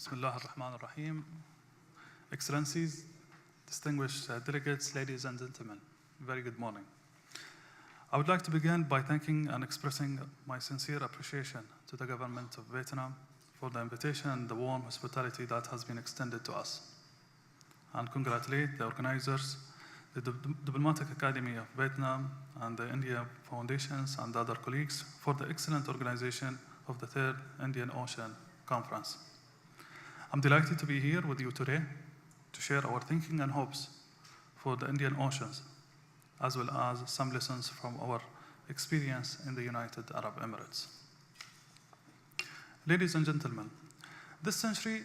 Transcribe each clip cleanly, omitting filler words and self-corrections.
Bismillah ar-Rahman ar-Rahim. Excellencies, distinguished delegates, ladies and gentlemen, very good morning. I would like to begin by thanking and expressing my sincere appreciation to the government of Vietnam for the invitation and the warm hospitality that has been extended to us, and congratulate the organizers, the Diplomatic Academy of Vietnam and the India Foundations and other colleagues for the excellent organization of the Third Indian Ocean Conference. I'm delighted to be here with you today to share our thinking and hopes for the Indian Oceans, as well as some lessons from our experience in the United Arab Emirates. Ladies and gentlemen, this century,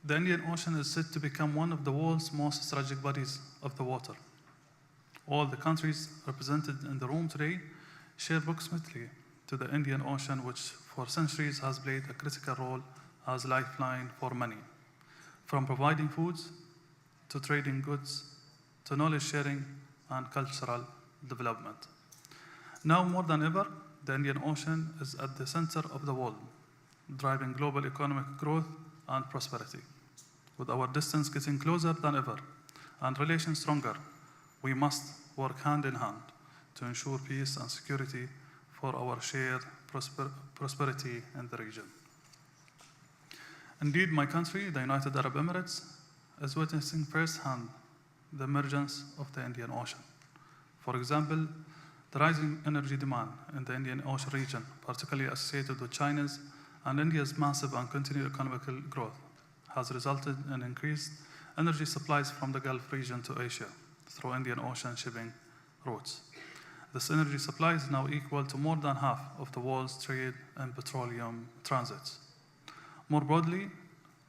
the Indian Ocean is set to become one of the world's most strategic bodies of the water. All the countries represented in the room today share proximity to the Indian Ocean, which for centuries has played a critical role as a lifeline for many, from providing foods to trading goods to knowledge sharing and cultural development. Now more than ever, the Indian Ocean is at the center of the world, driving global economic growth and prosperity. With our distance getting closer than ever and relations stronger, we must work hand in hand to ensure peace and security for our shared prosperity in the region. Indeed, my country, the United Arab Emirates, is witnessing firsthand the emergence of the Indian Ocean. For example, the rising energy demand in the Indian Ocean region, particularly associated with China's and India's massive and continued economical growth, has resulted in increased energy supplies from the Gulf region to Asia through Indian Ocean shipping routes. This energy supply is now equal to more than half of the world's trade in petroleum transits. More broadly,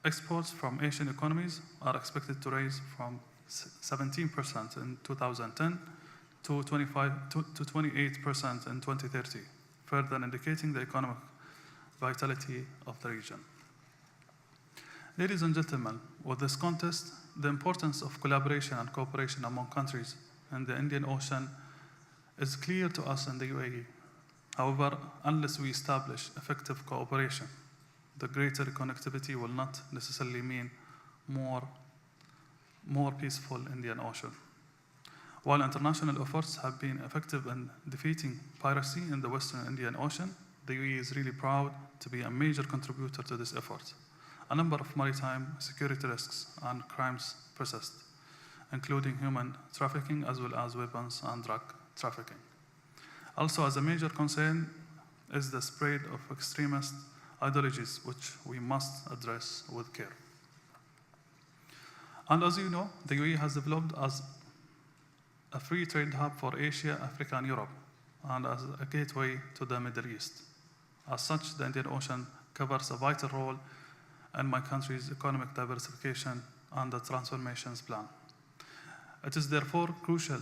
exports from Asian economies are expected to rise from 17% in 2010 to 28% in 2030, further indicating the economic vitality of the region. Ladies and gentlemen, with this context, the importance of collaboration and cooperation among countries in the Indian Ocean is clear to us in the UAE. However, unless we establish effective cooperation, the greater connectivity will not necessarily mean more peaceful Indian Ocean. While international efforts have been effective in defeating piracy in the Western Indian Ocean, the UAE is really proud to be a major contributor to this effort. A number of maritime security risks and crimes persist, including human trafficking as well as weapons and drug trafficking. Also, as a major concern is the spread of extremist ideologies, which we must address with care. And as you know, the UAE has developed as a free trade hub for Asia, Africa, and Europe, and as a gateway to the Middle East. As such, the Indian Ocean covers a vital role in my country's economic diversification and the transformations plan. It is therefore crucial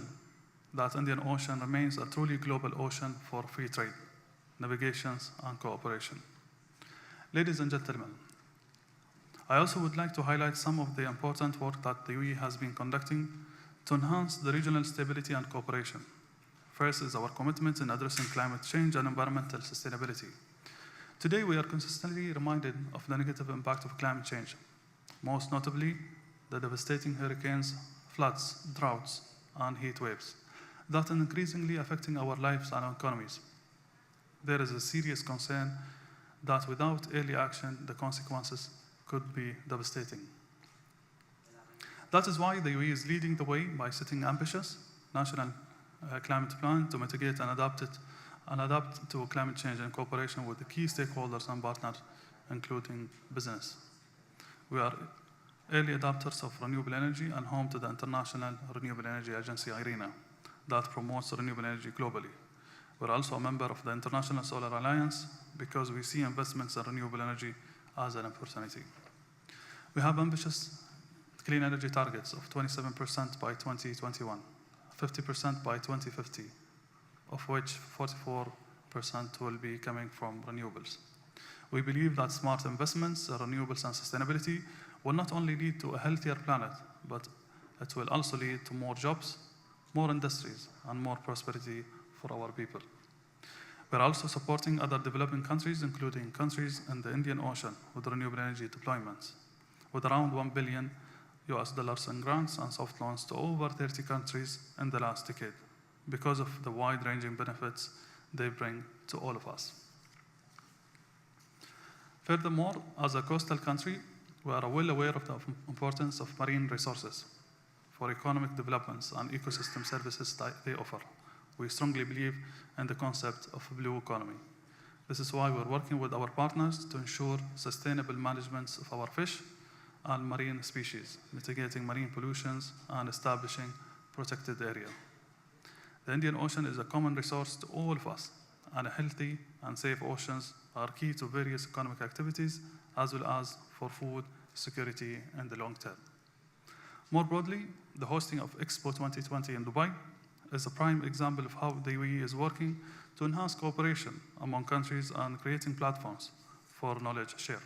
that Indian Ocean remains a truly global ocean for free trade, navigations, and cooperation. Ladies and gentlemen, I also would like to highlight some of the important work that the UAE has been conducting to enhance the regional stability and cooperation. First is our commitment in addressing climate change and environmental sustainability. Today, we are consistently reminded of the negative impact of climate change, most notably the devastating hurricanes, floods, droughts, and heat waves that are increasingly affecting our lives and our economies. There is a serious concern that without early action, the consequences could be devastating. That is why the UAE is leading the way by setting ambitious national climate plan to mitigate and adapt to climate change in cooperation with the key stakeholders and partners, including business. We are early adopters of renewable energy and home to the International Renewable Energy Agency, IRENA, that promotes renewable energy globally. We're also a member of the International Solar Alliance because we see investments in renewable energy as an opportunity. We have ambitious clean energy targets of 27% by 2021, 50% by 2050, of which 44% will be coming from renewables. We believe that smart investments in renewables and sustainability will not only lead to a healthier planet, but it will also lead to more jobs, more industries, and more prosperity for our people. We're also supporting other developing countries, including countries in the Indian Ocean, with renewable energy deployments. with around $1 billion in grants and soft loans to over 30 countries in the last decade, because of the wide-ranging benefits they bring to all of us. Furthermore, as a coastal country, we are well aware of the importance of marine resources for economic developments and ecosystem services that they offer. We strongly believe in the concept of a blue economy. This is why we're working with our partners to ensure sustainable management of our fish and marine species, mitigating marine pollutions and establishing protected area. The Indian Ocean is a common resource to all of us, and healthy and safe oceans are key to various economic activities, as well as for food security in the long term. More broadly, the hosting of Expo 2020 in Dubai is a prime example of how the UAE is working to enhance cooperation among countries and creating platforms for knowledge share.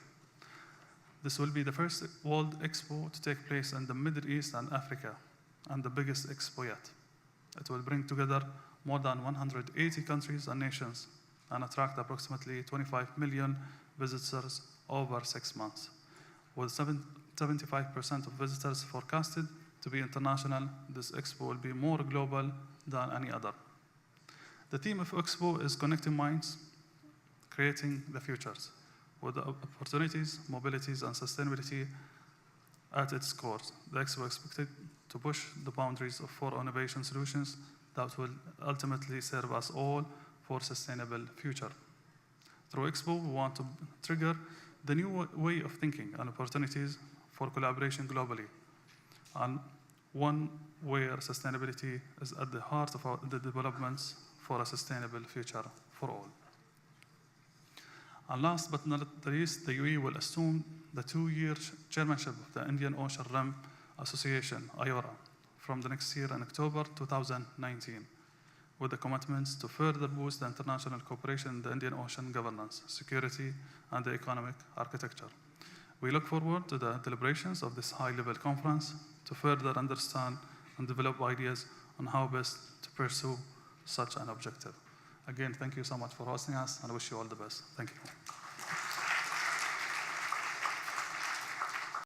This will be the first World Expo to take place in the Middle East and Africa, and the biggest expo yet. It will bring together more than 180 countries and nations and attract approximately 25 million visitors over 6 months. With 75% of visitors forecasted to be international, this expo will be more global than any other. The theme of Expo is connecting minds, creating the futures, with the opportunities, mobilities, and sustainability at its core. The Expo is expected to push the boundaries for innovation solutions that will ultimately serve us all for a sustainable future. Through Expo, we want to trigger the new way of thinking and opportunities for collaboration globally, and one where sustainability is at the heart of the developments for a sustainable future for all. And last but not least, the UAE will assume the 2-year chairmanship of the Indian Ocean Rim Association, IORA, from the next year in October 2019, with the commitments to further boost the international cooperation in the Indian Ocean governance, security, and the economic architecture. We look forward to the deliberations of this high-level conference to further understand and develop ideas on how best to pursue such an objective. Again, thank you so much for hosting us, and I wish you all the best. Thank you.